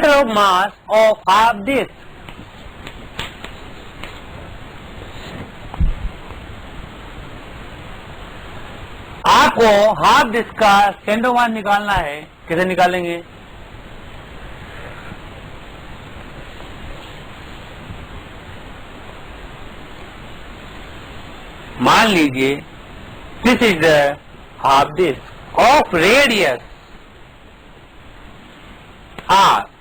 Centre of mass of half disc. आपको half disc का centre of mass निकालना है। कैसे निकालेंगे? मान लीजिए this is the half disc of radius R.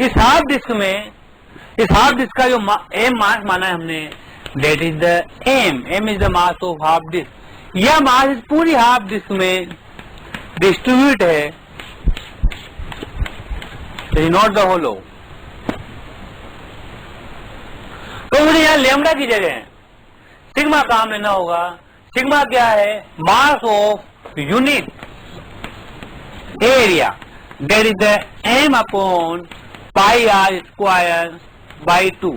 इस हाफ डिस्क का जो एम मास माना है हमने, that is the M is the mass of half disc. यह मास इस पूरी हाफ डिस्क में डिस्ट्रीब्यूट है, नॉट द होलो। तो मुझे यहां लेमडा की जगह सिग्मा काम लेना होगा। सिग्मा क्या है? Mass of unit area, that is the M upon pi R square by 2।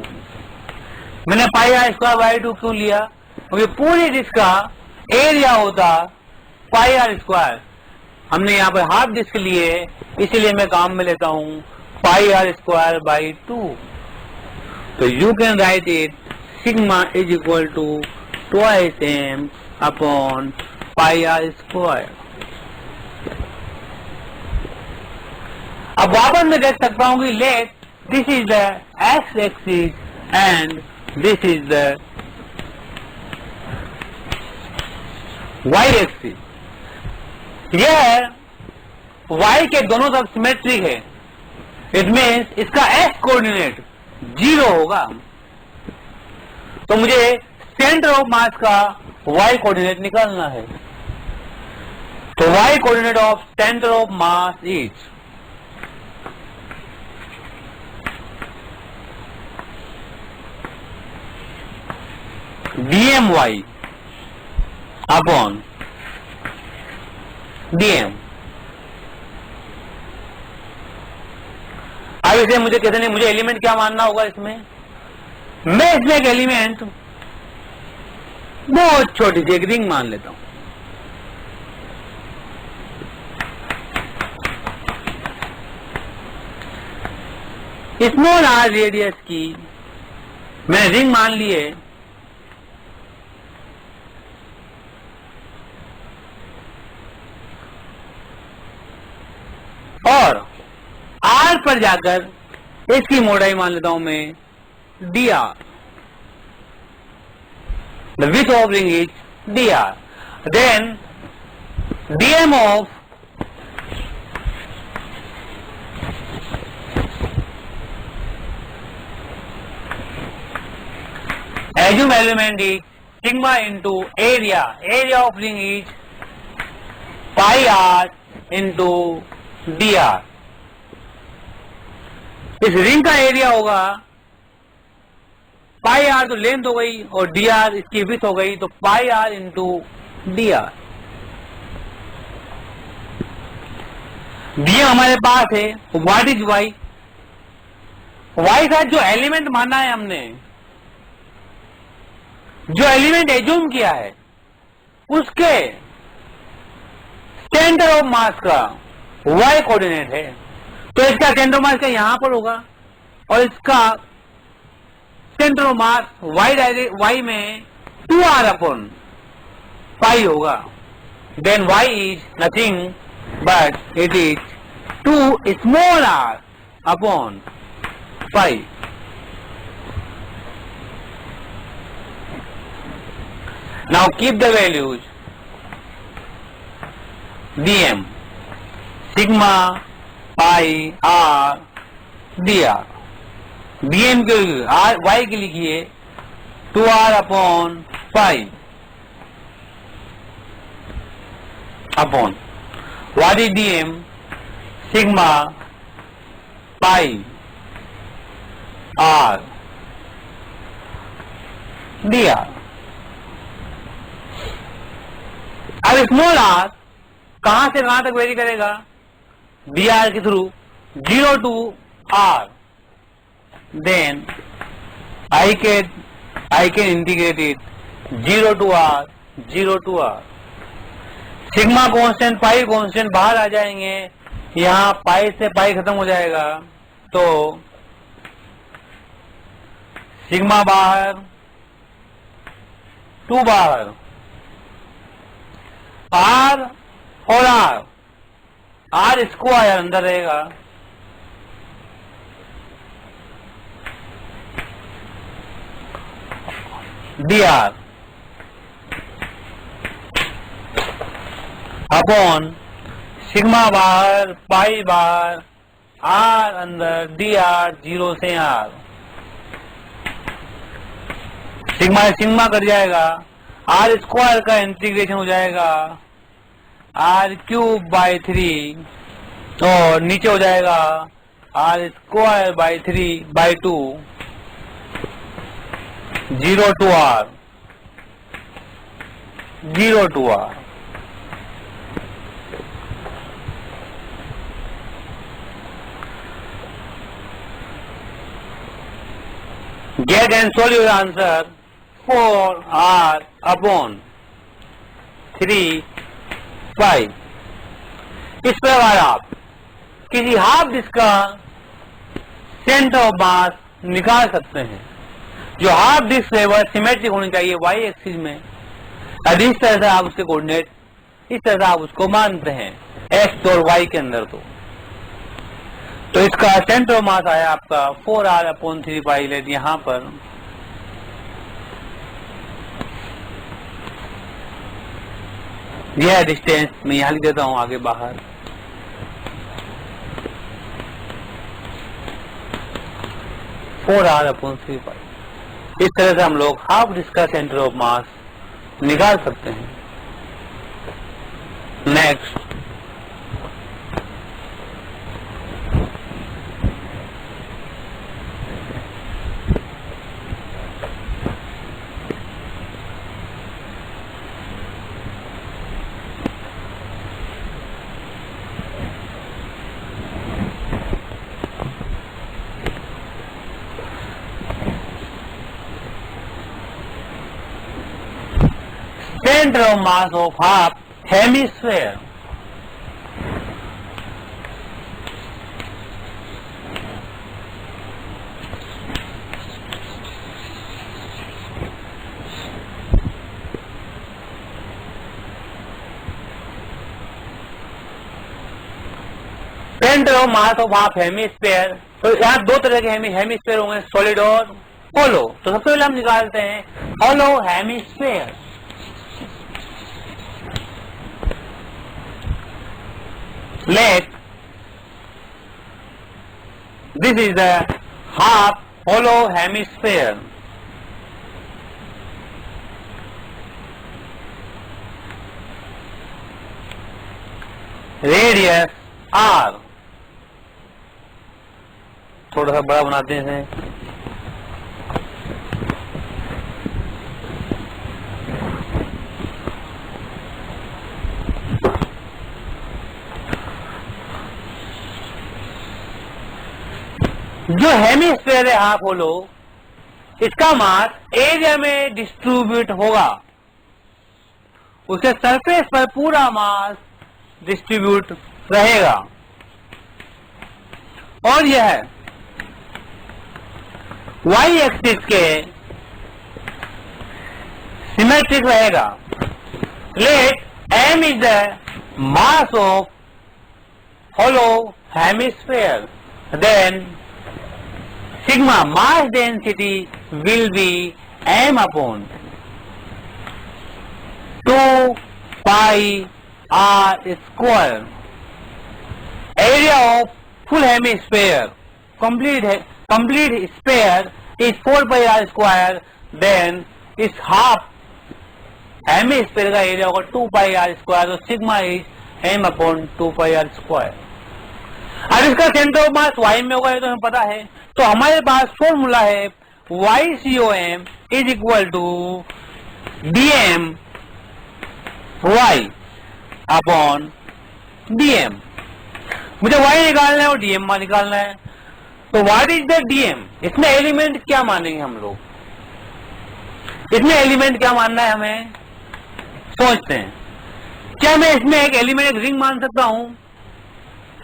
मैंने पाई आर स्क्वायर बाई 2 क्यों लिया? क्योंकि पूरी डिस्क का एरिया होता पाई आर स्क्वायर। हमने यहाँ पर हाफ डिस्क लिए, इसीलिए मैं काम में लेता हूँ पाई आर स्क्वायर बाई 2। तो you can write it sigma is equal to twice M upon pi R square. अब वापस मैं देख सकता हूं कि let this is the X axis and this is the Y axis. यह वाई के दोनों तरफ सिमेट्रिक है। इट मीन्स इसका एक्स कोऑर्डिनेट 0 होगा। तो मुझे सेंटर ऑफ मास का वाई कोऑर्डिनेट निकालना है। तो Y coordinate of centre of mass is dmy upon dm। अब इसे मुझे कैसे नहीं, मुझे एलिमेंट क्या मानना होगा इसमें? मैं इसमें एक एलिमेंट बहुत छोटी सी एक रिंग मान लेता हूं। स्मॉल आर रेडियस की मैंने रिंग मान ली है। और आर पर जाकर इसकी मोटाई मान लेता हूं मैं dr। The width of ring is dr. Then dm of assume element is sigma into area. Area of ring is pi r into dr। इस रिंग का एरिया होगा पाई आर, तो लेंथ हो गई, और डी आर इसकी विड्थ हो गई, तो pi R into D R. D हमारे पास है, व्हाट इज वाई? वाई का जो एलिमेंट माना है हमने, जो एलिमेंट एज्यूम किया है, उसके सेंटर ऑफ मास का वाई कोऑर्डिनेट है। तो इसका सेंटर ऑफ मास का यहां पर होगा, और इसका सेंटर ऑफ मास वाई में 2r अपॉन पाई होगा। Then y is nothing but it is 2 small r upon pi. Now keep the values dm sigma pi r dr। dm के y के लिखिए 2r upon pi upon what is dm sigma pi r dr। अब small r कहां से कहां तक vary करेगा? dr के through 0 to r। Then I can integrate it 0 to r, 0 to r। Sigma constant, pi constant बाहर आ जाएंगे, यहाँ पाई से पाई खत्म हो जाएगा, तो सिग्मा बाहर, 2 बाहर, आर और आर स्क्वायर अंदर रहेगा, डी आर अपॉन सिग्मा बाहर, पाई बाहर, आर अंदर, डी आर, 0 से आर। सिग्मा सिग्मा कट जाएगा, आर स्क्वायर का इंटीग्रेशन हो जाएगा आर क्यूब बाई 3 और नीचे हो जाएगा R square by 3 by 2, 0 to r, 0 to r। Get and solve your answer 4r upon 3 pi। इस प्रकार आप किसी हाफ डिस्क का सेंटर ऑफ मास निकाल सकते हैं। जो हाफ डिस्क है वह सिमेट्रिक होनी चाहिए y एक्सिस में। यदि इस तरह से आप उसके कोऑर्डिनेट इस तरह से आप उसको मानते हैं x और y के अंदर, तो इसका सेंटर ऑफ मास आया आपका 4r अपॉन 3 पाई। लेट यहां पर यह डिस्टेंस मैं यहां लिख देता हूं आगे बाहर, फोर आर अपॉन 3 पाई। इस तरह से हम लोग हाफ डिस्क का सेंटर ऑफ मास निकाल सकते हैं। Next, center of mass of half hemisphere। Centre of mass of half hemisphere. तो यहाँ दो तरह के हेमिस्फीयर होंगे, सॉलिड और होलो। तो सबसे पहले हम निकालते हैं होलो hemisphere. Let this is the half hollow hemisphere। Radius r, थोड़ा सा बड़ा बनाते हैं इसे। जो हेमिस्फीयर है हाफ होलो, इसका मास एरिया में डिस्ट्रीब्यूट होगा, उसके सरफेस पर पूरा मास डिस्ट्रीब्यूट रहेगा और यह y एक्सिस के सिमेट्रिक रहेगा। Let m is the mass of hollow hemisphere, then sigma mass density will be m upon 2 pi r square। Area of full hemisphere, complete sphere is 4 pi r square, then इस half hemisphere का area होगा 2 pi r square। तो sigma is m upon 2 pi r square। अब इसका centre of mass y में होगा, ये तो हमें पता है। तो हमारे पास फॉर्मूला है YCOM is equal to DM y upon DM। मुझे y निकालना है और DM निकालना है। तो व्हाट इज द DM? इसमें एलिमेंट क्या मानेंगे हम लोग? इसमें एलिमेंट क्या मानना है हमें, सोचते हैं। क्या मैं इसमें एक एलिमेंट, एक रिंग मान सकता हूं?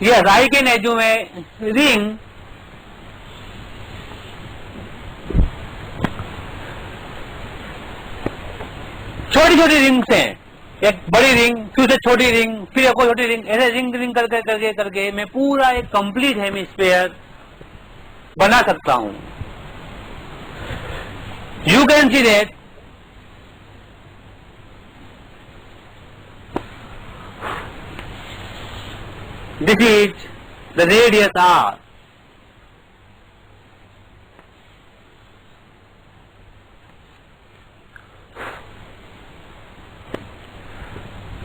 Yes, I can assume a ring छोटी छोटी रिंग्स हैं, एक बड़ी रिंग, फिर से छोटी रिंग, फिर एक और छोटी रिंग, ऐसे रिंग रिंग करके करके करके मैं पूरा एक कंप्लीट हेमिस्फीयर बना सकता हूं. You can see that this is the radius r.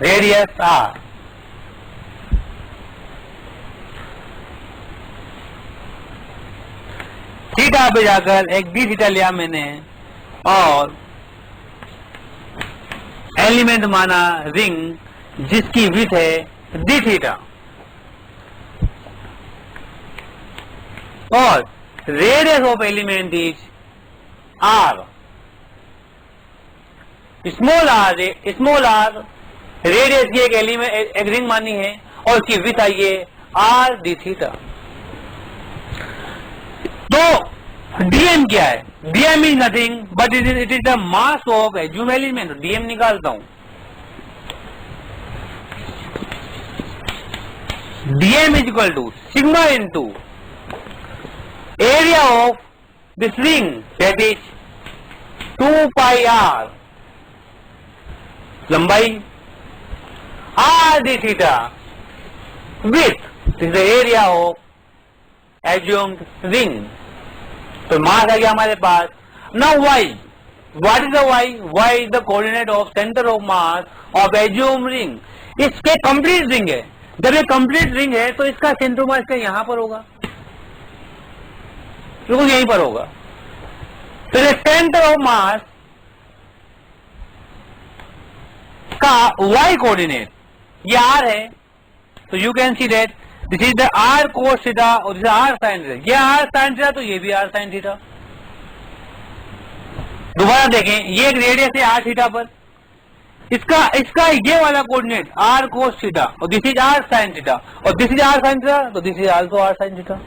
Radius r. Theta पे जाकर एक डी थीटा लिया मैंने और एलिमेंट माना रिंग जिसकी विड्थ है डी थीटा और radius of element is R. Small R radius की एक एलिमेंट एक रिंग मानी है और उसकी विड्थ आई है आर डी थीटा. तो डीएम क्या है? D M is nothing but it is the mass of assume element. D M निकालता हूं. D M is equal to sigma into area of this ring, that is 2 pi r, लंबाई r d theta, width, this is the area of assumed ring. तो मास आ गया हमारे पास. Now y, what is the y? Y is the coordinate of center of mass of assumed ring. इसके complete ring है. जब ये complete ring है तो इसका center of mass का यहां पर होगा, बिल्कुल यहीं पर होगा. तो सेंटर ऑफ मास का y कोऑर्डिनेट ये r है. तो you can see that this is the r cos theta और दिस r sin थीटा. ये r sin थीटा तो ये भी r sin थीटा. दोबारा देखें, ये एक रेडियस है r थीटा पर, इसका ये वाला कोऑर्डिनेट r cos थीटा और this is r sin theta और this is r sin theta तो this is also r sin theta.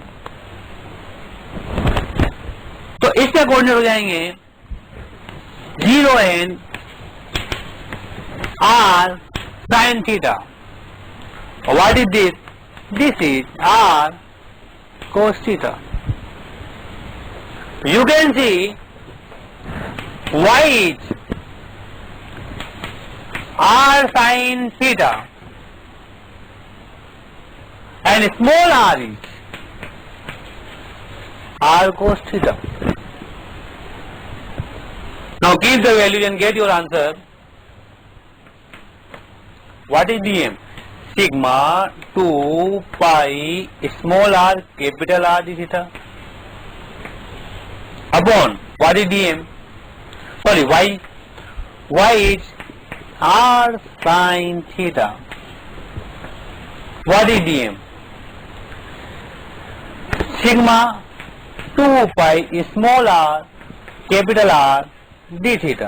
तो इसके कोऑर्डिनेट हो जाएंगे 0 and R sine theta. What is this? This is R cos theta. You can see Y is R sine theta and small R is r cos theta. Now keep the value and get your answer. What is dm? Sigma 2 pi small r capital R d theta upon what is dm? Sorry, y. Y is r sin theta. What is dm? Sigma 2 pi small r capital R D theta.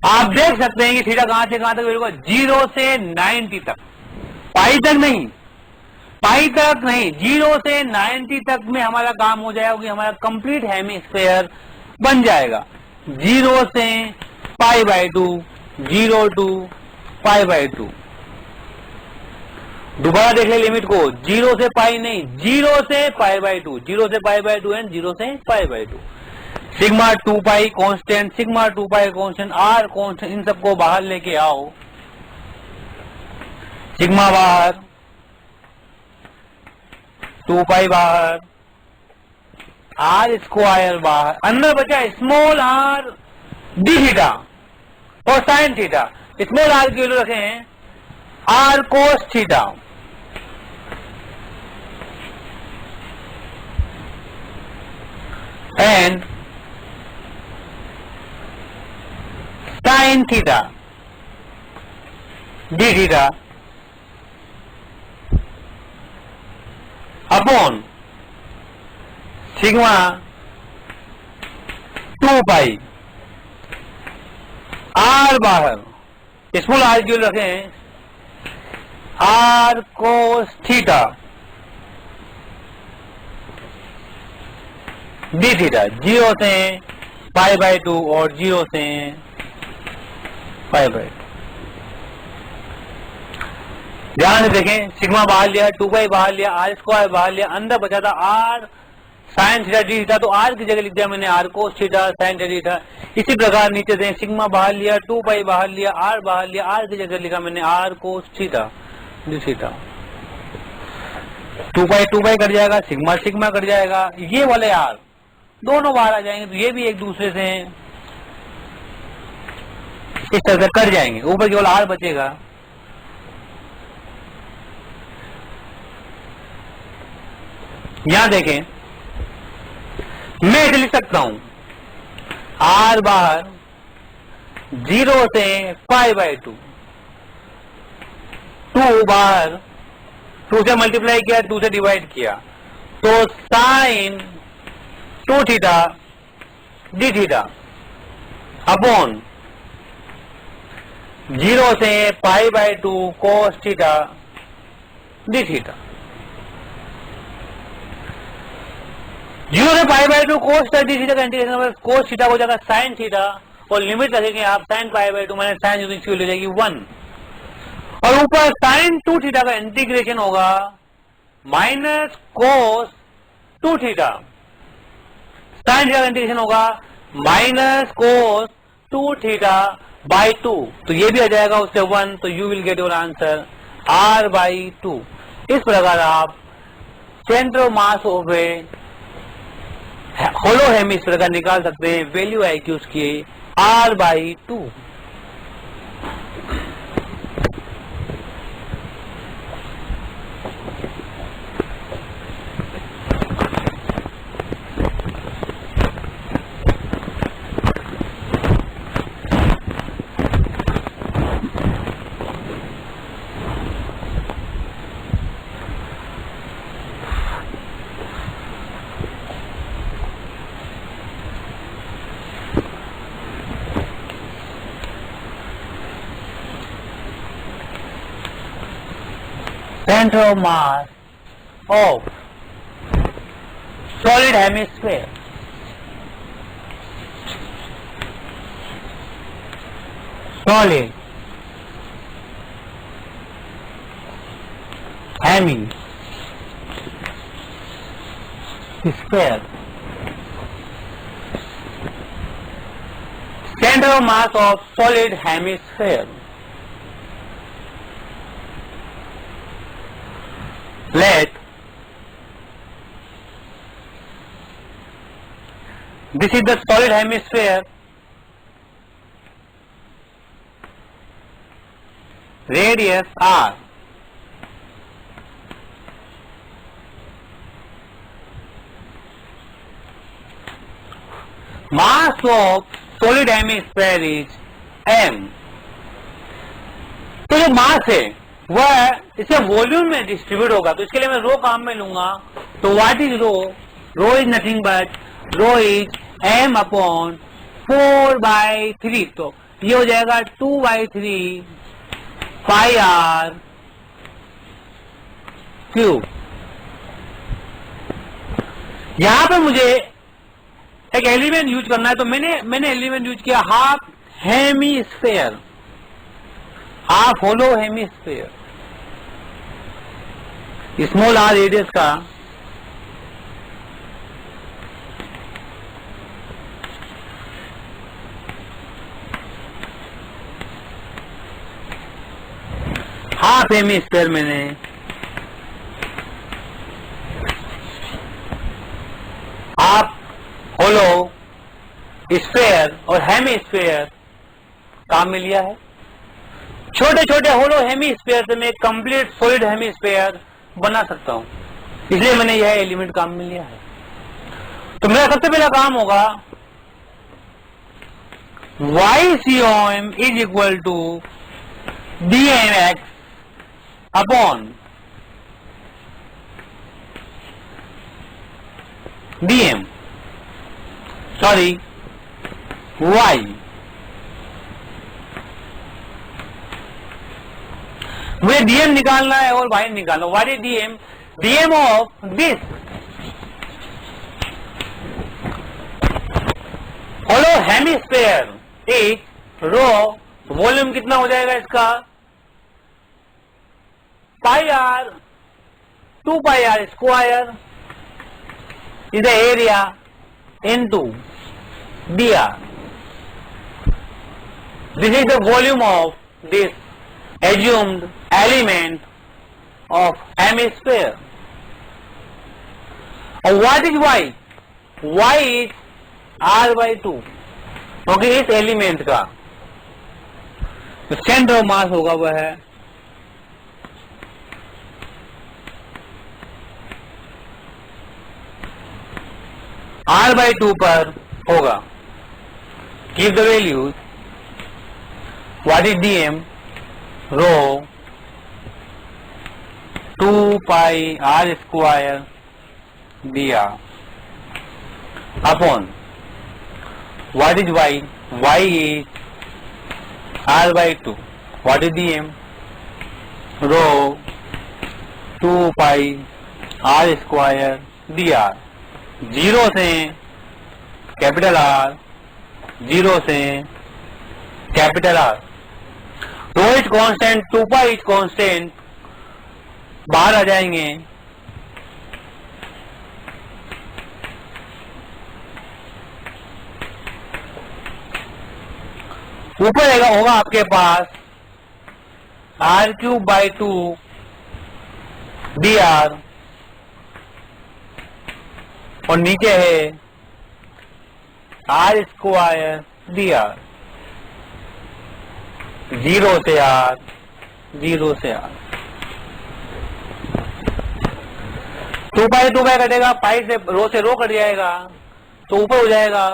आप देख सकते हैं कि theta कहां से कहां तक मिलेगा? 0 से 90 तक. पाई तक नहीं, 0 से 90 तक में हमारा काम हो जाएगा क्योंकि हमारा कंप्लीट हेमिस्फीयर बन जाएगा. 0 से pi by 2, 0 to pi by 2. दोबारा देख ले लिमिट को, 0 से पाई नहीं, 0 से पाई बाई 2, 0 से पाई बाई 2 एंड 0 से pi by 2. Sigma 2 pi constant, sigma 2 pi constant, R constant, इन सबको बाहर लेके आओ. सिग्मा बाहर, 2 पाई बाहर, आर स्क्वायर बाहर, अंदर बचा स्मॉल आर डी थीटा और साइन थीटा. स्मॉल आर की वैल्यू रखे हैं R cos theta and sine theta D theta upon sigma 2 pi R बाहर, स्मॉल आर की वैल्यू रखें R cos theta D theta, 0 से पाई बाई 2 और 0 से पाई बाई 2। ध्यान से देखें, सिग्मा बाहर लिया, 2 पाई बाहर लिया, आर स्क्वायर बाहर लिया, अंदर बचा था R sine theta D theta, तो आर की जगह लिख दिया मैंने R cos theta sine theta D theta. इसी प्रकार नीचे से सिग्मा बाहर लिया, 2 पाई बाहर लिया, आर बाहर लिया, आर की जगह लिखा मैंने R cos theta D theta. 2 pi cut जाएगा, सिग्मा सिग्मा कट जाएगा, ये वाले आर दोनों बाहर आ जाएंगे, तो ये भी एक दूसरे से इस तरह से कट जाएंगे, ऊपर केवल आर बचेगा। यहां देखें, मैं इसे लिख सकता हूं आर बाहर 0 से पाई बाई 2, 2 बाहर 2 से मल्टीप्लाई किया, 2 से डिवाइड किया, तो sine 2 theta D theta upon 0 से pi by 2 cos theta D theta. 0 से pi by 2 cos theta D theta का इंटीग्रेशन कोस थीटा हो जाएगा साइन थीटा, और लिमिट रखेंगे आप sine pi by 2 minus sine हो जाएगी 1, और ऊपर साइन 2 थीटा का इंटीग्रेशन होगा minus cos 2 theta, sine theta का इंटीग्रेशन होगा माइनस कोस 2 थीटा बाई 2, तो ये भी आ जाएगा उससे 1, तो you will get your answer r by 2। इस प्रकार आप centre of mass of a hollow hemisphere का निकाल सकते हैं वैल्यू IQs की r by 2। Center of mass of solid hemisphere. Solid hemisphere. Center of mass of solid hemisphere. Let this is the solid hemisphere, radius r, mass of solid hemisphere is m। तो जो मास है वह इसके volume में distribute होगा, तो इसके लिए मैं रो काम में लूंगा, तो what is rho? Rho is nothing but rho is m upon 4/3, तो ये हो जाएगा 2/3 पाई r क्यूब। यहां पे मुझे एक एलिमेंट यूज करना है, तो मैंने एलिमेंट यूज किया half hemisphere, half hollow hemisphere, small R radius का हाफ हेमिस्फीयर मैंने हाफ होलो स्फीयर और हेमिस्फीयर काम में लिया है। छोटे छोटे होलो हेमिस्फीयर से मैं कंप्लीट सॉलिड हेमिस्फीयर बना सकता हूं, इसलिए मैंने यह एलिमेंट काम में लिया है। तो मेरा सबसे पहला काम होगा YCOM is equal to DMX upon DM, sorry Y। मुझे DM निकालना है और Y निकालना। What is DM? DM of this hemisphere is rho, volume कितना हो जाएगा इसका, pi R, 2 pi R square is the area into dr. This is the volume of this assumed element of hemisphere. And what is y? Y is r by 2, क्योंकि इस element का centre of मास होगा वह है r by 2 पर होगा. Give the values. What is dm? Rho 2 pi r square dr upon what is y? Y is r by 2. What is dm? Rho 2 pi r square dr. 0 से capital R, 0 से capital R. Rho is constant, 2 pi is constant, बाहर आ जाएंगे. ऊपर होगा आपके पास R cube by 2 D R और नीचे है आर स्क्वायर डी आर. 0 से आर, 0 से आर. 2 पाई कटेगा, पाई से रो कट जाएगा, तो ऊपर हो जाएगा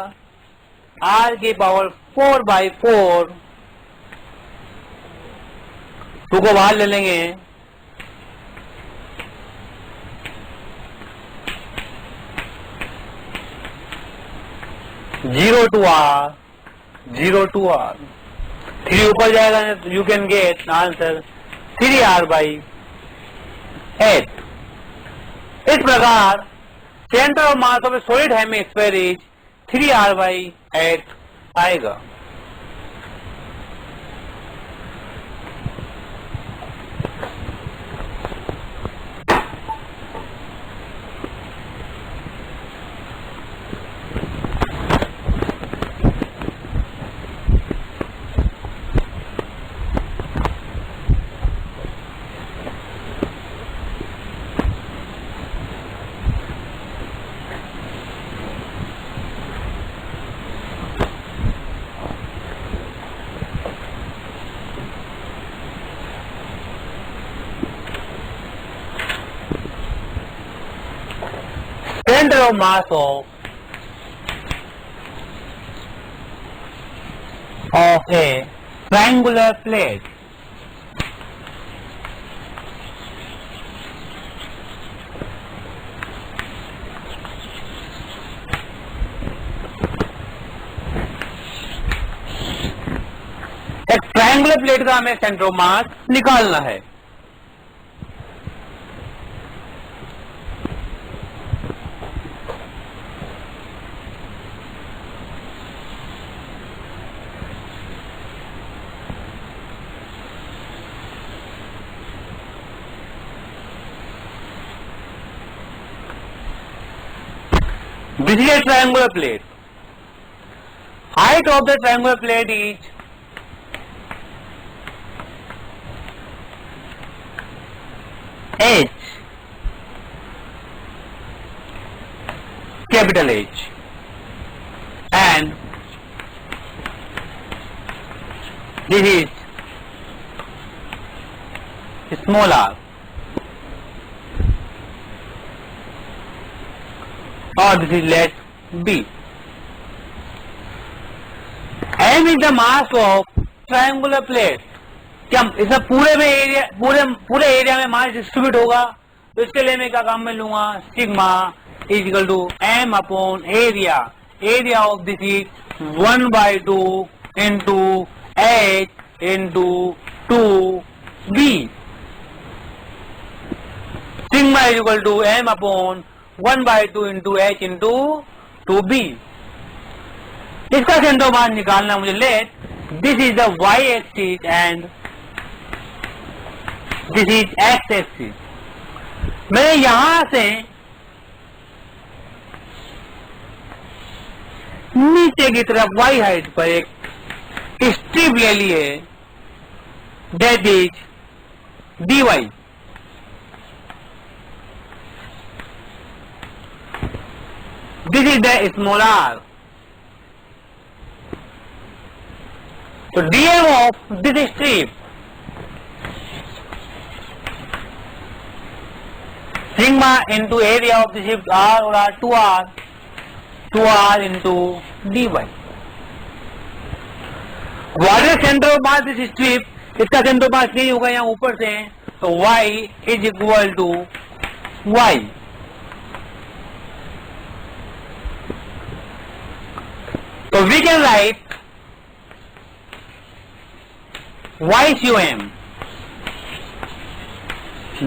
आर की पावर 4 बाई 4. 2 को बाहर ले लेंगे, 0 to r, 0 to r. 3 ऊपर जाएगा तो you can get answer 3r by 8. इस प्रकार centre of mass of A solid hemisphere is 3r by 8 आएगा. Center of mass of a triangular plate. एक ट्रायंगुलर प्लेट का हमें सेंटर ऑफ मास निकालना है. This is a triangular plate. Height of the triangular plate is h, capital H, and this is small r. Or this is let B. M is the mass of triangular plate. क्या इसका पूरे में area पूरे area में मास distribute होगा, तो इसके लिए मैं क्या काम में लूंगा, sigma is equal to m upon area. Area of this is 1 by 2 into h into 2b. Sigma is equal to m upon 1 by 2 into h into 2b. इसका सेंटर ऑफ मास निकालना मुझे। Late this is the y axis and this is x axis. मैंने यहां से नीचे की तरफ y height पर एक स्ट्रिप ले ली है, that is dy। This is the small r। तो dm of this strip sigma into area of the strip r और r 2r इंटू dy। What is centre of mass this strip? इसका centre of mass नहीं होगा, यहाँ ऊपर से, तो y is equal to y। तो we can write y COM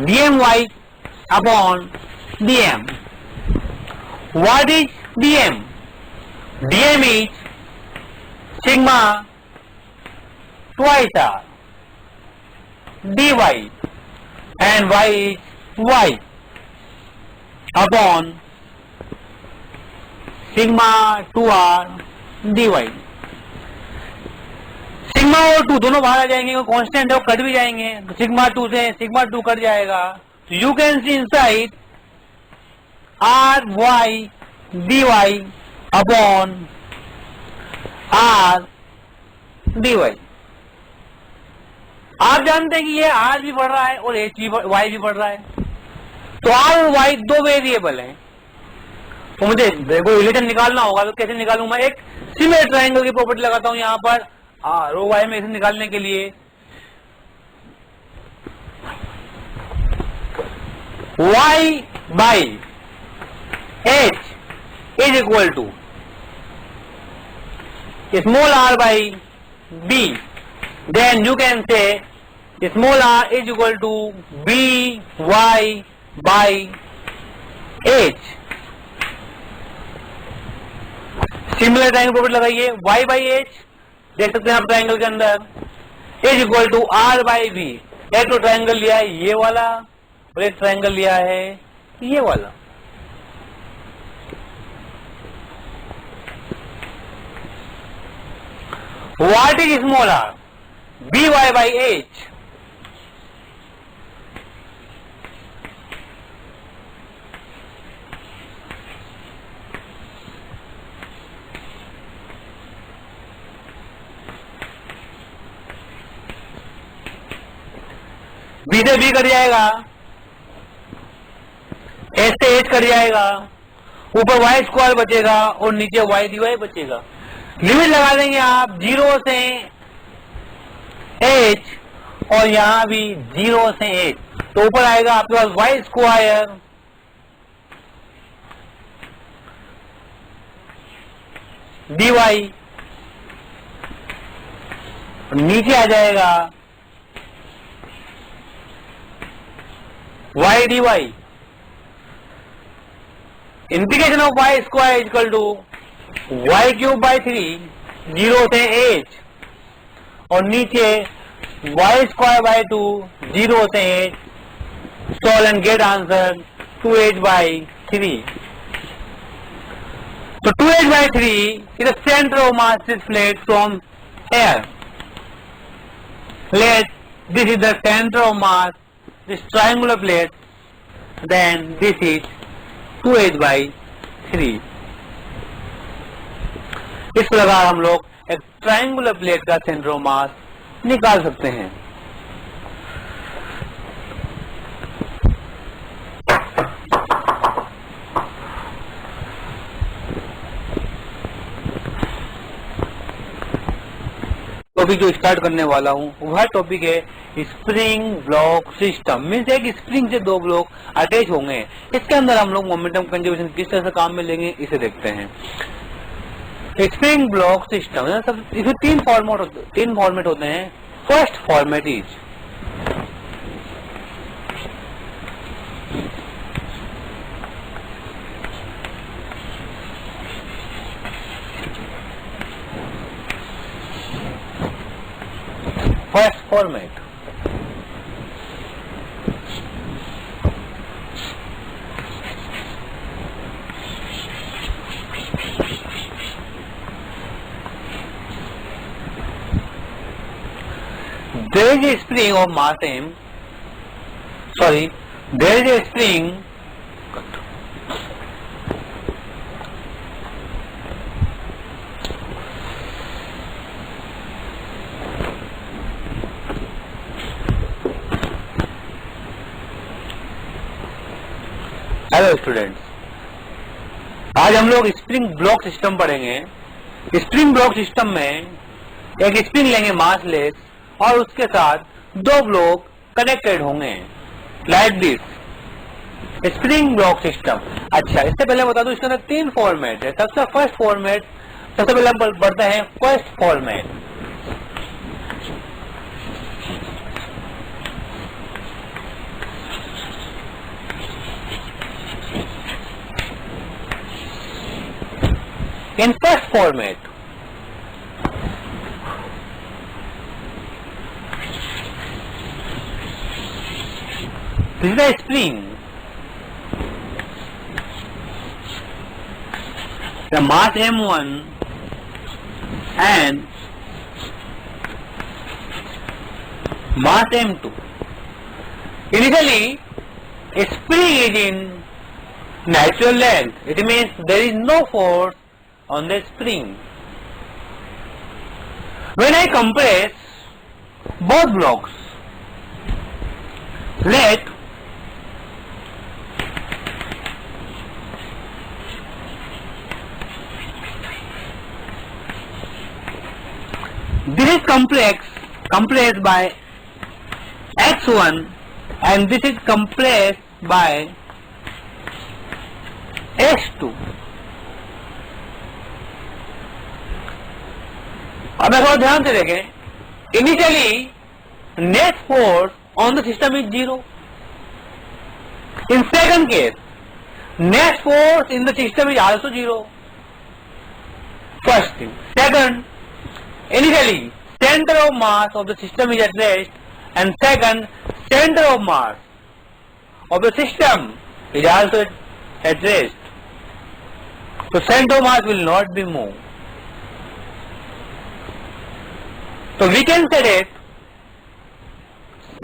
dmy upon dm। What is dm? dm is sigma twice r dy and y is y upon sigma 2r dy। Sigma और 2 दोनों बाहर आ जाएंगे, constant है वो cut भी जाएंगे, तो सिग्मा 2 से सिग्मा 2 कट जाएगा। तो you can see inside R Y D Y upon R D Y. आप जानते हैं कि ये आर भी बढ़ रहा है और एच भी वाई भी बढ़ रहा है, तो आर और वाई दो वेरिएबल हैं, तो मुझे देखो रिलेशन निकालना होगा। तो कैसे निकालूंगा? एक सिमिलर ट्रायंगल की प्रॉपर्टी लगाता हूं यहां पर रो वाई में इसे निकालने के लिए। y by h is equal to small r by b, then you can say small r is equal to b y by h। Similar triangle property लगाइए, y बाई h देख सकते हैं आप ट्रायंगल के अंदर is equal to R by B. एक तो triangle लिया है ये वाला और एक ट्रायंगल लिया है ये वाला। What is small R? B Y by H. B से बी कट जाएगा, एच से एच कट जाएगा, ऊपर वाई स्क्वायर बचेगा और नीचे वाई डी वाई बचेगा। लिमिट लगा देंगे आप 0 से एच और यहां भी 0 से एच, तो ऊपर आएगा आपके पास वाई स्क्वायर डी वाई, नीचे आ जाएगा y dy। Integration of y square equal to y cube by 3 0 से h और नीचे y स्क्वायर बाई 2 0 से h। Solve and get answer 2h by 3। तो 2h by 3 is the centre of mass this plate from air. Late this is the centre of mass this triangular plate, then this is 2h by 3। इस प्रकार हम लोग एक triangular plate का centre of मास निकाल सकते हैं। टॉपिक जो स्टार्ट करने वाला हूं वह टॉपिक है स्प्रिंग ब्लॉक सिस्टम। मीन्स एक स्प्रिंग से दो ब्लॉक अटैच होंगे, इसके अंदर हम लोग मोमेंटम कंजर्वेशन किस तरह से काम में लेंगे इसे देखते हैं। स्प्रिंग ब्लॉक सिस्टम सब इसमें तीन फॉर्मेट होते हैं। First format is first format. There is a spring of mass m. Sorry, there is a spring. Hello students, आज हम लोग स्प्रिंग ब्लॉक सिस्टम पढ़ेंगे। स्प्रिंग ब्लॉक सिस्टम में एक स्प्रिंग लेंगे मासलेस और उसके साथ दो ब्लॉक कनेक्टेड होंगे like this spring block system. अच्छा, इससे पहले बता दूं इसके अंदर 3 फॉर्मेट है। सबसे फर्स्ट फॉर्मेट, सबसे पहले हम पढ़ते हैं first format. In first format, this is a spring. The mass m1 and mass m2. Initially, a spring is in natural length. It means there is no force on the spring. When I compress both blocks, let this is compressed by x1 and this is compressed by x2. अब एक और ध्यान से देखें, initially net force on the system is 0। In second case net force in the system is also 0। First thing. Second, initially centre of mass of the system is at rest and second centre of mass of the system is also at rest, so center of mass will not be moved. So we can say that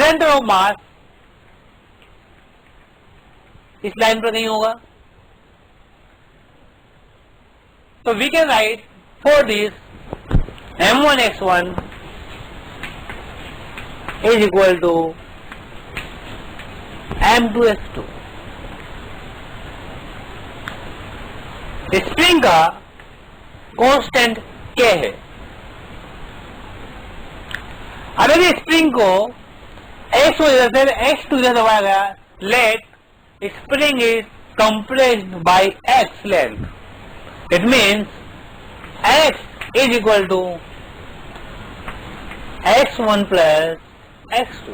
center of mass इस line पर नहीं होगा. So we can write for this m1x1 is equal to m2x2. Spring का constant K है. अगर ये spring को x वजह से x2 से दबाया गया, let spring is compressed by x length. It means x is equal to x1 plus x2.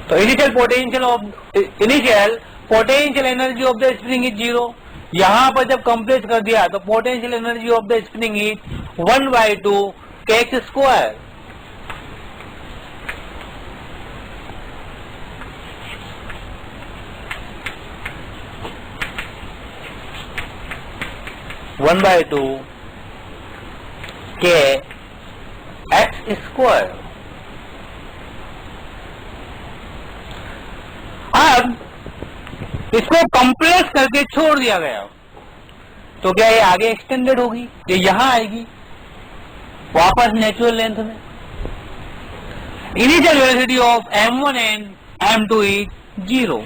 तो initial potential energy of the spring is 0. यहां पर जब कंप्रेस कर दिया तो potential energy of the spring is 1/2 kx square. One by two K X square. अब इसको compress करके छोड़ दिया गया तो क्या ये आगे एक्सटेंडेड होगी? ये यहां आएगी वापस नेचुरल लेंथ में. Initial velocity of m1 and m2 is 0.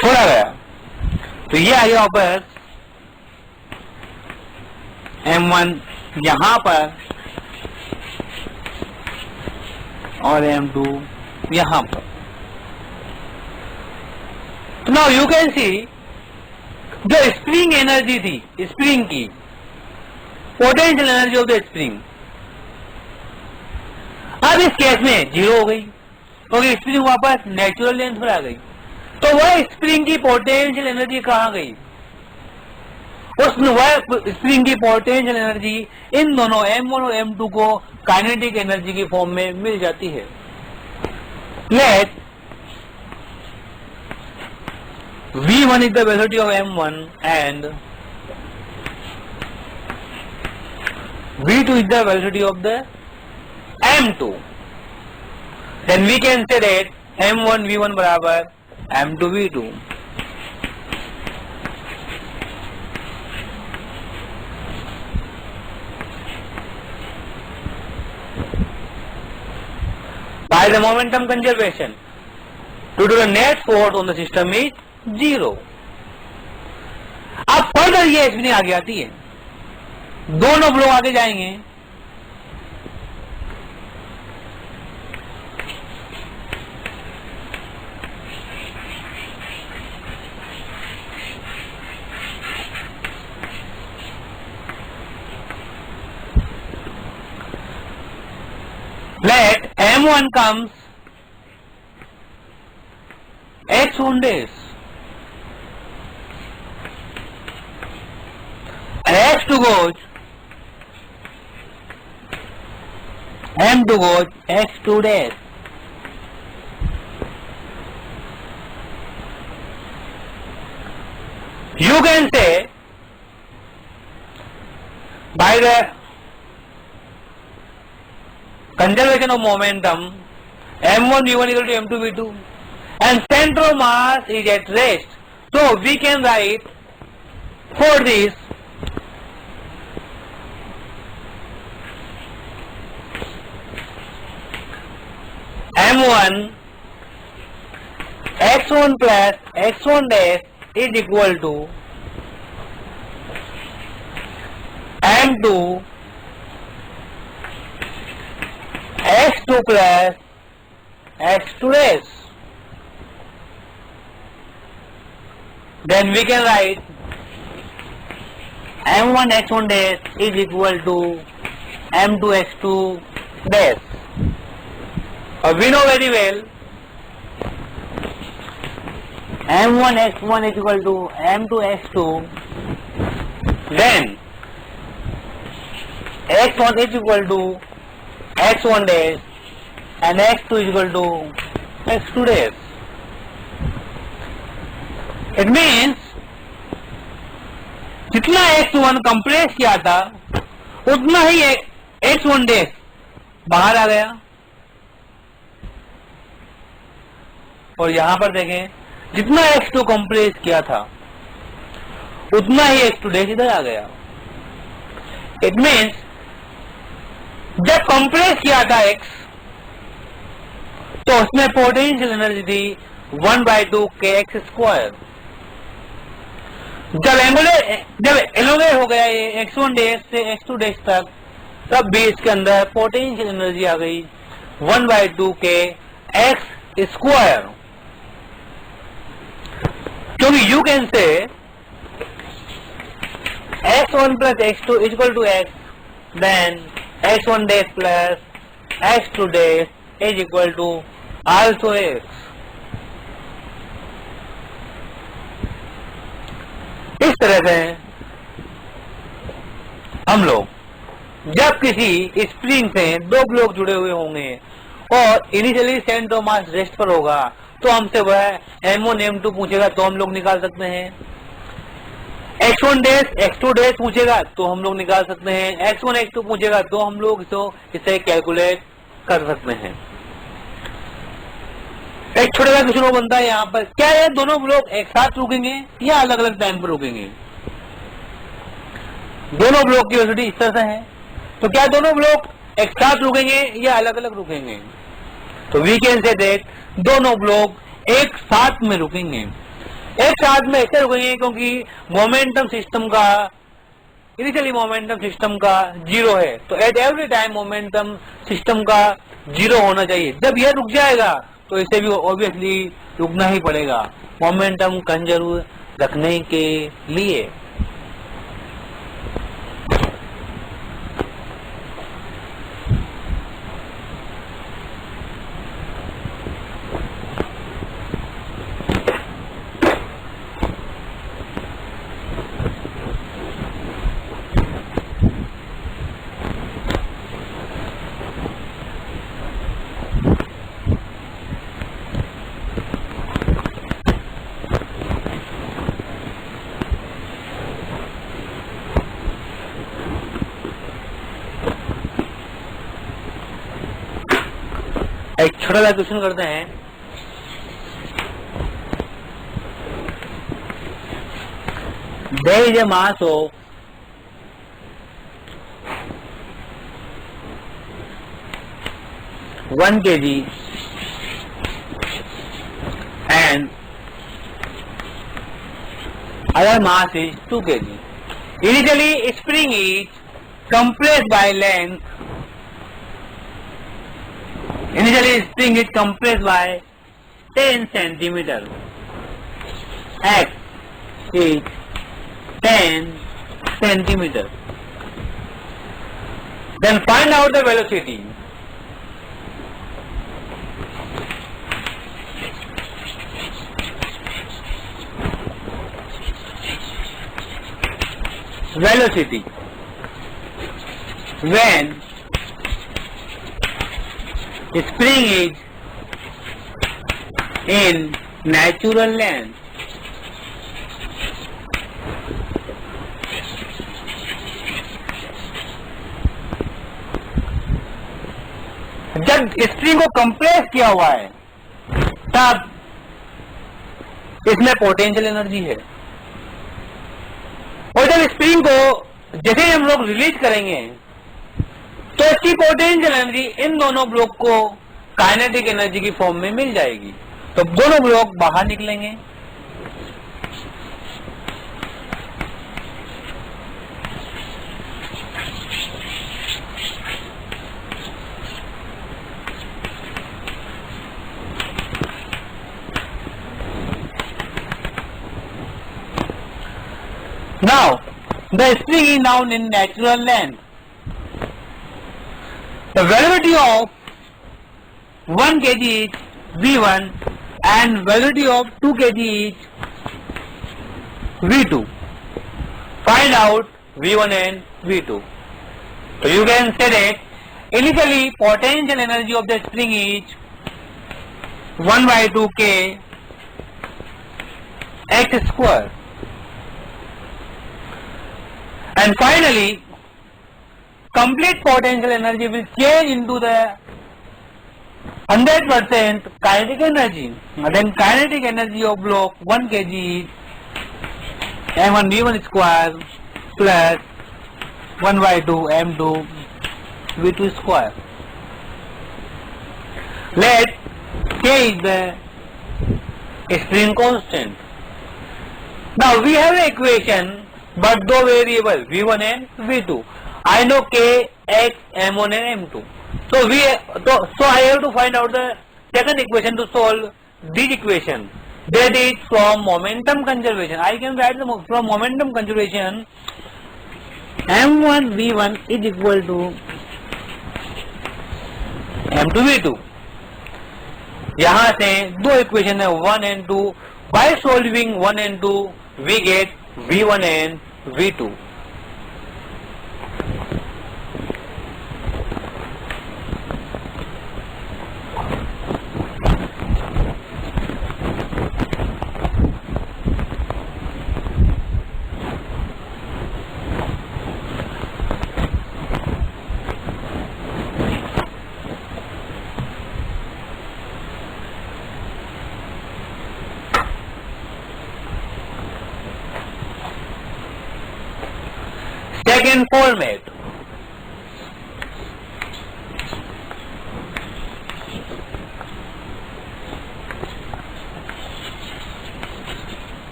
छोड़ा गया तो ये आ गया वापस m1 यहां पर और m2 यहां पर. तो नाउ यू कैन सी जो स्प्रिंग एनर्जी थी स्प्रिंग की, potential energy of the spring, अब इस केस में 0 हो गई क्योंकि स्प्रिंग वापस नेचुरल लेंथ पर आ गई. तो वह स्प्रिंग की पोटेंशियल एनर्जी कहां गई? उस वह स्प्रिंग की पोटेंशियल एनर्जी इन दोनों M1 और M2 को काइनेटिक एनर्जी की फॉर्म में मिल जाती है। Let V1 is the velocity of M1 and V2 is the velocity of the M2. Then we can say that M1 V1 बराबर M2 V2. By the momentum conservation, due to the net force on the system is 0. अब further ये spinning आगे आती है, दोनों block आगे जाएंगे, let M1 comes x1 days and x2 goes M2 goes x2 days. You can say by the conservation of momentum M1 V1 equal to M2 V2 and center of mass is at rest, so we can write for this M1 x1 plus x1 dash is equal to M2 x2 plus x2 dash. Then we can write M1 x1 dash is equal to M2 x2 dash. We know very well M1 x1 is equal to M2 x2, then x1 is equal to x1 dash and x2 is equal to x2 dash. It means जितना x1 compress किया था उतना ही x1 dash बाहर आ गया, और यहां पर देखें जितना x2 कंप्रेस किया था उतना ही x2 dash इधर आ गया. इट मीन्स जब कंप्रेस किया था x तो उसमें पोटेंशियल एनर्जी थी 1/2 kx². जब एलोंगेट हो गया ये x1 डैश से x2 डैश तक, तब भी इसके अंदर पोटेंशियल एनर्जी आ गई 1/2 kx². क्योंकि यू कैन से x1 plus x2 is equal to x, then x1 dash plus x2 dash is equal to also x. इस तरह से हम लोग जब किसी स्प्रिंग से दो ब्लॉक जुड़े हुए होंगे और initially centre of mass rest पर होगा तो हमसे वह M1 M2 पूछेगा तो हम लोग निकाल सकते हैं. x1 डैश x2 डैश पूछेगा तो हम लोग निकाल सकते हैं. x1 x2 पूछेगा तो हम लोग इसे कैलकुलेट कर सकते हैं. एक छोटा सा क्वेश्चन बनता है यहाँ पर, क्या ये दोनों ब्लॉक एक साथ रुकेंगे या अलग अलग टाइम पर रुकेंगे? दोनों ब्लॉक की वेलोसिटी इस तरह से है, तो क्या दोनों ब्लॉक एक साथ रुकेंगे या अलग अलग रुकेंगे? तो वी कैन से दैट दोनों ब्लॉक एक साथ में रुकेंगे. एक साथ में ऐसे रुकेंगे क्योंकि मोमेंटम सिस्टम का इनिशियली मोमेंटम सिस्टम का 0 है, तो at every time momentum system का 0 होना चाहिए. जब यह रुक जाएगा तो इसे भी ऑब्वियसली रुकना ही पड़ेगा मोमेंटम कंजर्व रखने के लिए. एक छोटा सा क्वेश्चन करते हैं। There is a mass of 1 kg and other mass is 2 kg. Initially, spring is compressed by length. Initially, spring is compressed by 10 centimeter. X is 10 centimeter. Then find out the velocity. Velocity when spring is in natural length. जब spring को compress किया हुआ है तब इसमें potential energy है, और जब स्प्रिंग को जैसे हम लोग रिलीज करेंगे तो इसकी पोटेंशियल एनर्जी इन दोनों ब्लॉक को काइनेटिक एनर्जी की फॉर्म में मिल जाएगी, तो दोनों ब्लॉक बाहर निकलेंगे। Now, the spring is now in natural length. The velocity of 1 kg is V1 and velocity of 2 kg is V2. Find out V1 and V2. So you can say that initially potential energy of the spring is 1 by 2 k x square. And finally, complete potential energy will change into the 100% kinetic energy. Then kinetic energy of block 1 kg is m1 v1 square plus 1 by 2 m2 v2 square. Let k is the spring constant. Now we have an equation but दो variable v1 and v2. I know k, x, m1 and m2. So I have to find out the second equation to solve this equation. That is from momentum conservation. I can write from momentum conservation m1 v1 is equal to m2 v2. यहाँ से दो equation है 1 and 2. By solving 1 and 2 we get V1 and V2. Second format.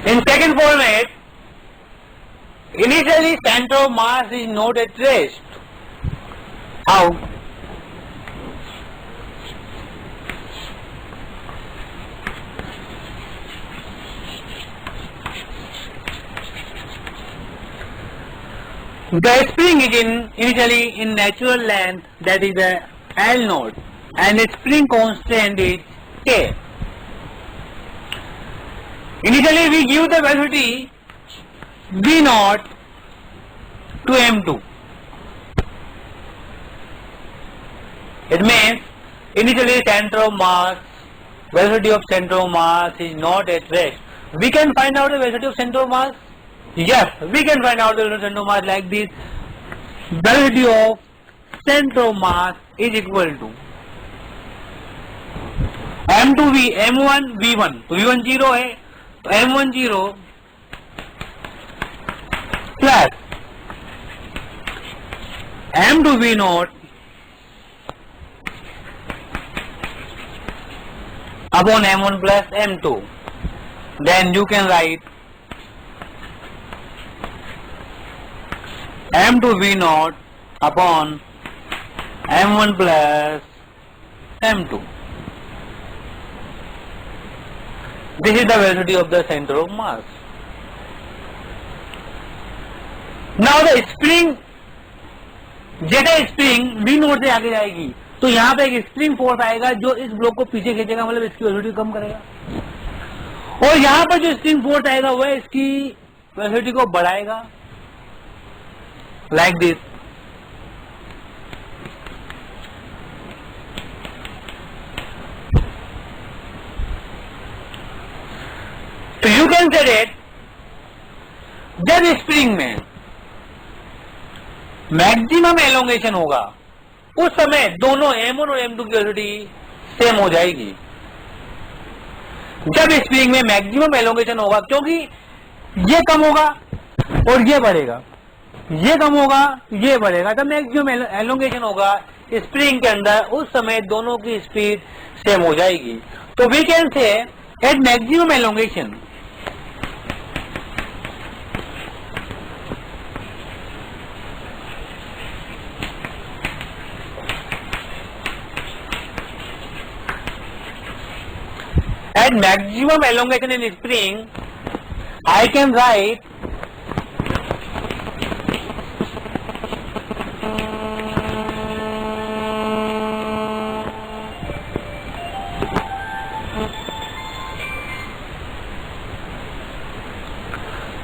In second format, initially center of mass is not at rest. How? The spring is initially in natural length, that is the L naught, and its spring constant is K. Initially we give the velocity V naught to M2. It means initially center of mass, velocity of center of mass is not at rest. We can find out the velocity of center of mass Yes, we can find out the center of mass like this. Velocity of center of mass is equal to m2v m1 v1, तो v1 0 है, तो m1 0 plus m2 v not upon m1 plus m2. Then you can write m2 v naught upon m1 plus m2. This is the velocity of the center of mass. Now the spring, जैसे spring v note से आगे जाएगी तो यहाँ पे एक spring force आएगा जो इस ब्लॉक को पीछे खींचेगा, मतलब इसकी वेलोसिटी कम करेगा, और यहाँ पर जो स्प्रिंग फोर्स आएगा वह इसकी वेलोसिटी को बढ़ाएगा, लाइक दिस. तो यू कैन से डेट जब स्प्रिंग में मैक्सिमम एलोंगेशन होगा उस समय दोनों m1 और m2 की वेलोसिटी सेम हो जाएगी. जब स्प्रिंग में मैक्सिमम एलोंगेशन होगा, क्योंकि ये कम होगा और ये बढ़ेगा, ये कम होगा ये बढ़ेगा, तब मैक्सिमम एलोंगेशन होगा स्प्रिंग के अंदर, उस समय दोनों की स्पीड सेम हो जाएगी. तो we can say at maximum elongation at maximum elongation in spring, I can write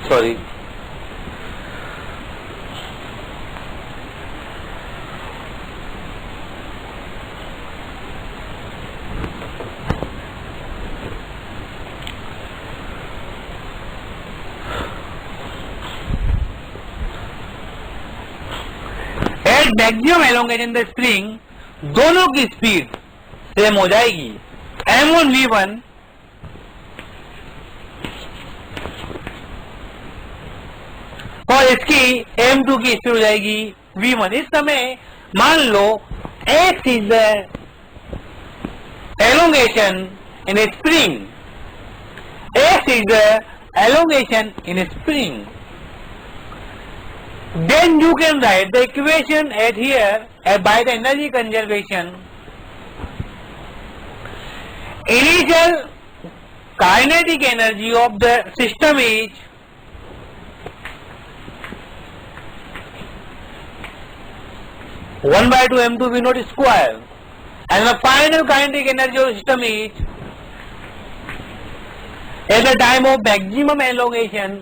sorry maximum elongation the spring दोनों की स्पीड सेम हो जाएगी. m1 v1 और इसकी m2 की स्पीड हो जाएगी v1. इस समय मान लो x is the elongation in A spring, x is the elongation in A spring. Then you can write the equation at here by the energy conservation. Initial kinetic energy of the system is one by two m2 v naught square, and the final kinetic energy of the system is at the time of maximum elongation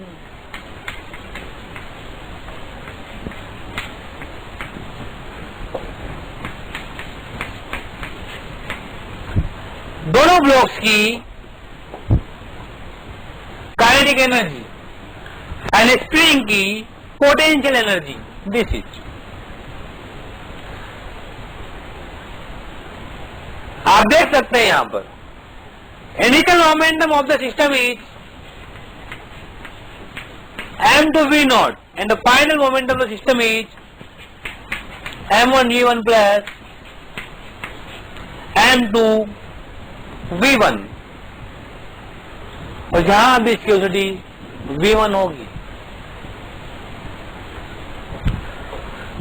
दोनों blocks की kinetic energy and spring की potential energy. This is, आप देख सकते हैं यहां पर initial momentum of the system is m2 v naught and the final momentum of the system is m1 v1 plus m2 v1, और जहां भी इसकी वेलोसिटी v1 होगी.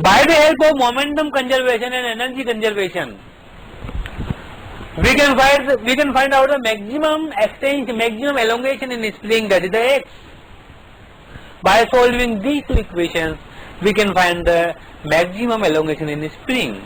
By the help of momentum conservation and energy conservation, we can find out the maximum extension, maximum elongation in spring, that is the x. By solving these two equations, we can find the maximum elongation in spring.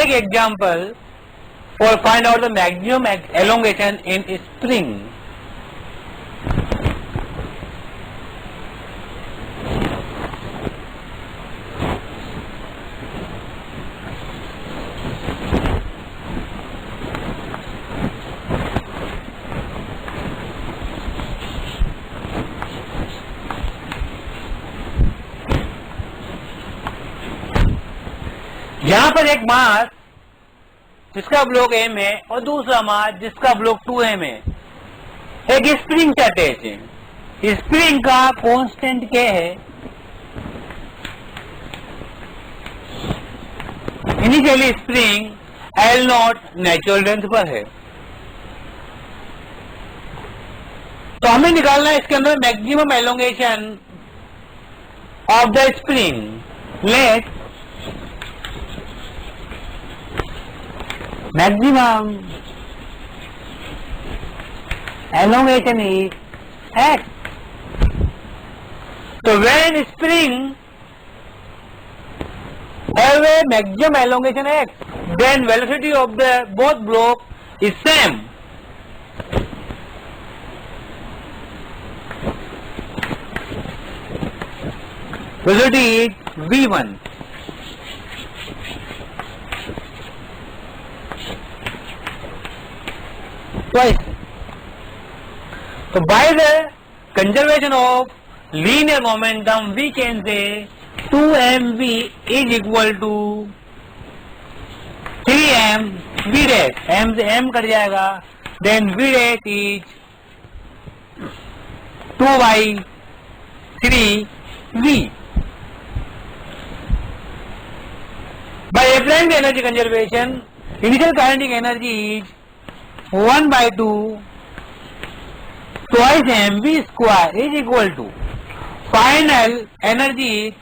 Take example for find out the maximum elongation in spring. यहां पर एक मास जिसका block M है और दूसरा मास जिसका block 2m है, एक स्प्रिंग से अटैच है। स्प्रिंग का कांस्टेंट क्या है? Initially spring L0 natural length पर है, तो हमें निकालना है इसके अंदर maximum elongation of the spring. Let maximum elongation is x. So when spring have a maximum elongation x, then velocity of the both block is same. Velocity is v1. Twice. So by the conservation of linear momentum, we can say 2mv is equal to 3m v dash. m से m cut जाएगा, then v dash is 2 by 3v. By applying the energy conservation, initial kinetic energy is 1 by 2 twice mv square is equal to final energy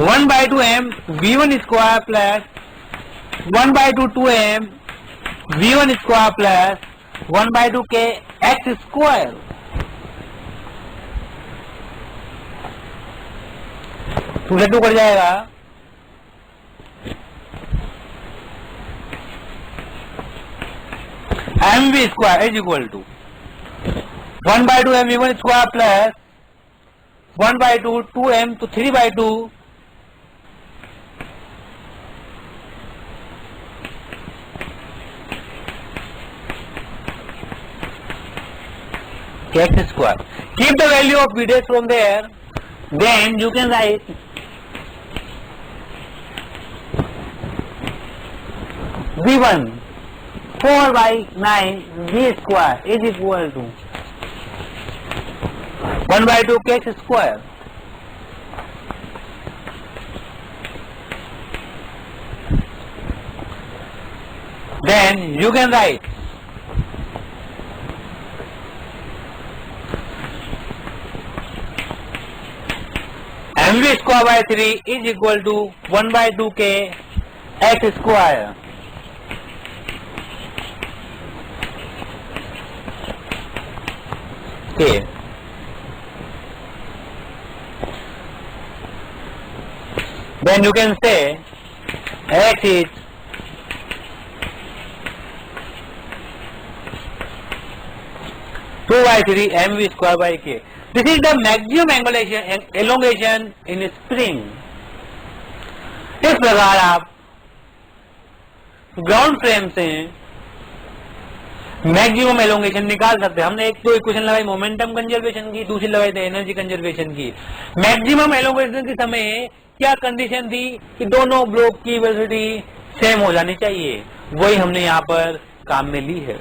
1 by 2 m v1 square plus 1 by 2 2m v1 square plus 1 by 2 k x square. To से to cut जाएगा, mv square is equal to 1 by 2 mv1 square plus 1 by 2 2m to 3 by 2 x square. Keep the value of v dash from there, then you can write v1 4 by 9 v square is equal to 1 by 2 k square. Then you can write mv square by 3 is equal to 1 by 2 k x square. Okay. Then you can say x is 2 by 3 mv square by k. This is the maximum elongation in spring. इस प्रकार आप ground frame से maximum elongation निकाल सकते हैं। हमने एक तो इक्वेशन लगाई मोमेंटम कंजर्वेशन की, दूसरी लगाई थी एनर्जी कंजर्वेशन की। मैक्सिमम एलोंगेशन के समय क्या कंडीशन थी कि दोनों ब्लॉक की वेलोसिटी सेम हो जानी चाहिए, वही हमने यहाँ पर काम में ली है।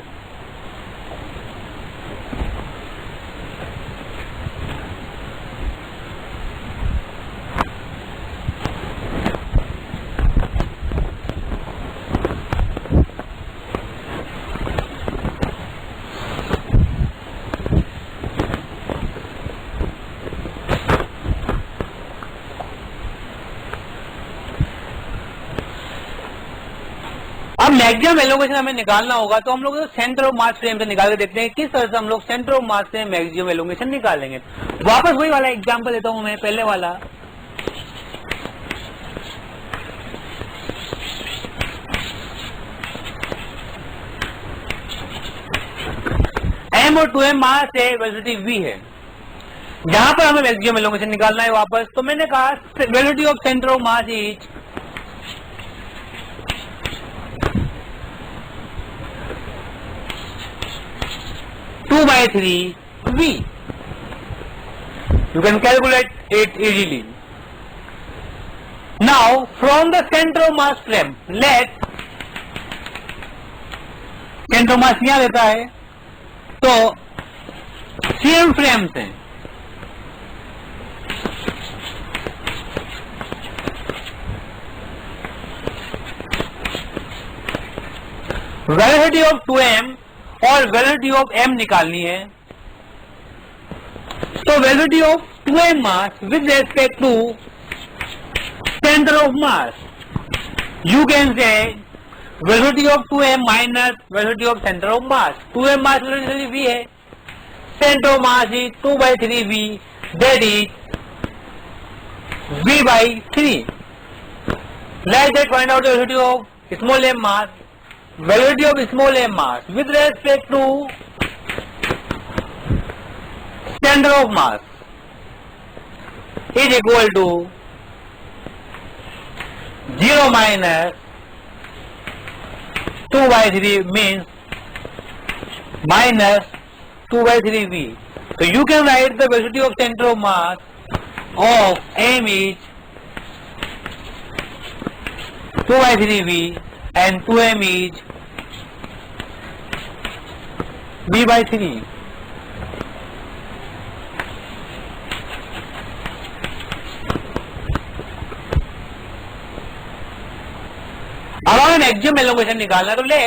अब मैक्सिमम एलोंगेशन हमें निकालना होगा, तो हम लोग सेंटर ऑफ मास फ्रेम से निकाल के देखते हैं किस तरह से हम लोग सेंटर ऑफ मास से मैक्सिमम एलोंगेशन निकालेंगे। वापस वही वाला एग्जांपल देता हूं मैं, पहले वाला। 2m और 2m मास है, वेलोसिटी v है। जहां पर हमें मैक्सिमम एलोंगेशन निकालना है वापस, तो मैंने कहा velocity of centre of mass is two by three v। You can calculate it easily. Now from the center of mass frame, let center of mass यहां रहता है, तो सेम फ्रेम से वेलोसिटी ऑफ 2m और velocity of m निकालनी है। तो velocity of 2m mass with respect to centre of mass, you can say velocity of 2m minus velocity of centre of mass. 2m mass velocity v है, centre of mass is 2/3v, that is v/3। Like that find out the velocity of small m mass, velocity of small m mass with respect to center of mass is equal to 0 minus 2/3 means minus 2/3v. So you can write the velocity of center of mass of m is 2/3v and 2m is v/3। अब हमें maximum allocation निकालना है, तो ले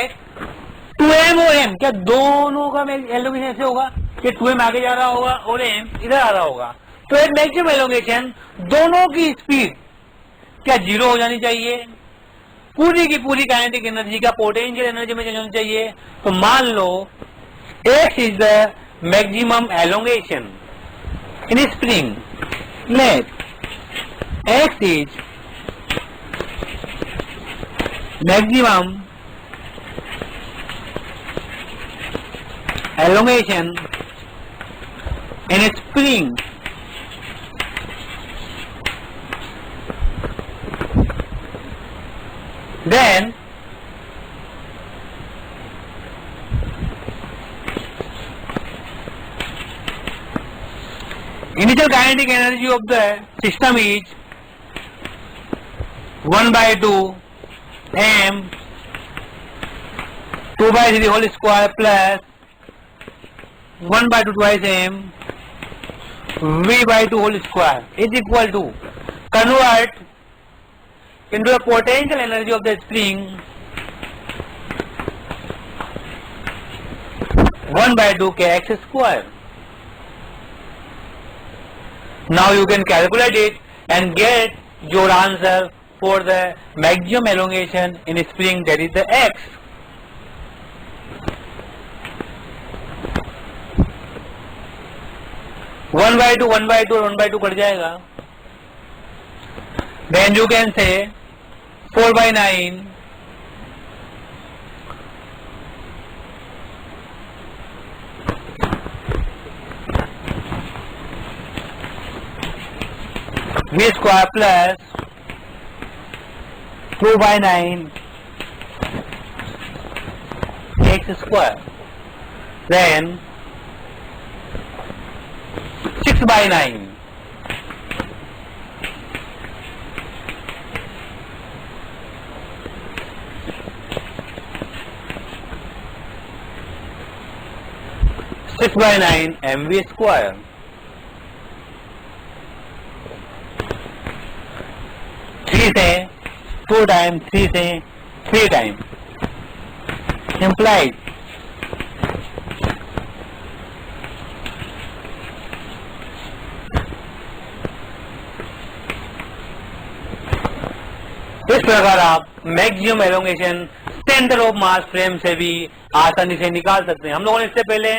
2m और m, क्या दोनों का एलोकेशन ऐसे होगा कि 2m आगे जा रहा होगा और m इधर आ रहा होगा। तो एक मैक्सिमम एलोकेशन दोनों की स्पीड क्या 0 हो जानी चाहिए, पूरी की पूरी काइनेटिक एनर्जी का पोटेंशियल एनर्जी में चेंज होनी चाहिए। तो मान लो x is the maximum elongation in spring, let x is maximum elongation in spring, then initial kinetic energy of the system is 1/2 m 2/3 whole square plus 1/2 twice m v/2 whole square is equal to, convert into the potential energy of the spring 1/2 kx square. Now you can calculate it and get your answer for the maximum elongation in spring, that is the x. One by two और 1/2 cut जाएगा, then you can say 4/9 v square plus 2/9 x square, then 6/9 6/9 mv square। Three से 2 time, 3 से 3 time, implied इस प्रकार आप maximum elongation centre of mass frame से भी आसानी से निकाल सकते हैं। हम लोगों ने इससे पहले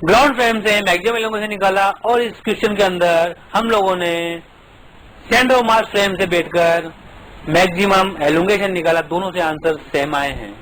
ग्राउंड फ्रेम से मैक्सिमम एलोंगेशन निकाला और इस क्वेश्चन के अंदर हम लोगों ने सेंटर ऑफ मास फ्रेम से बैठकर मैक्सिमम एलोंगेशन निकाला, दोनों से आंसर सेम आए हैं।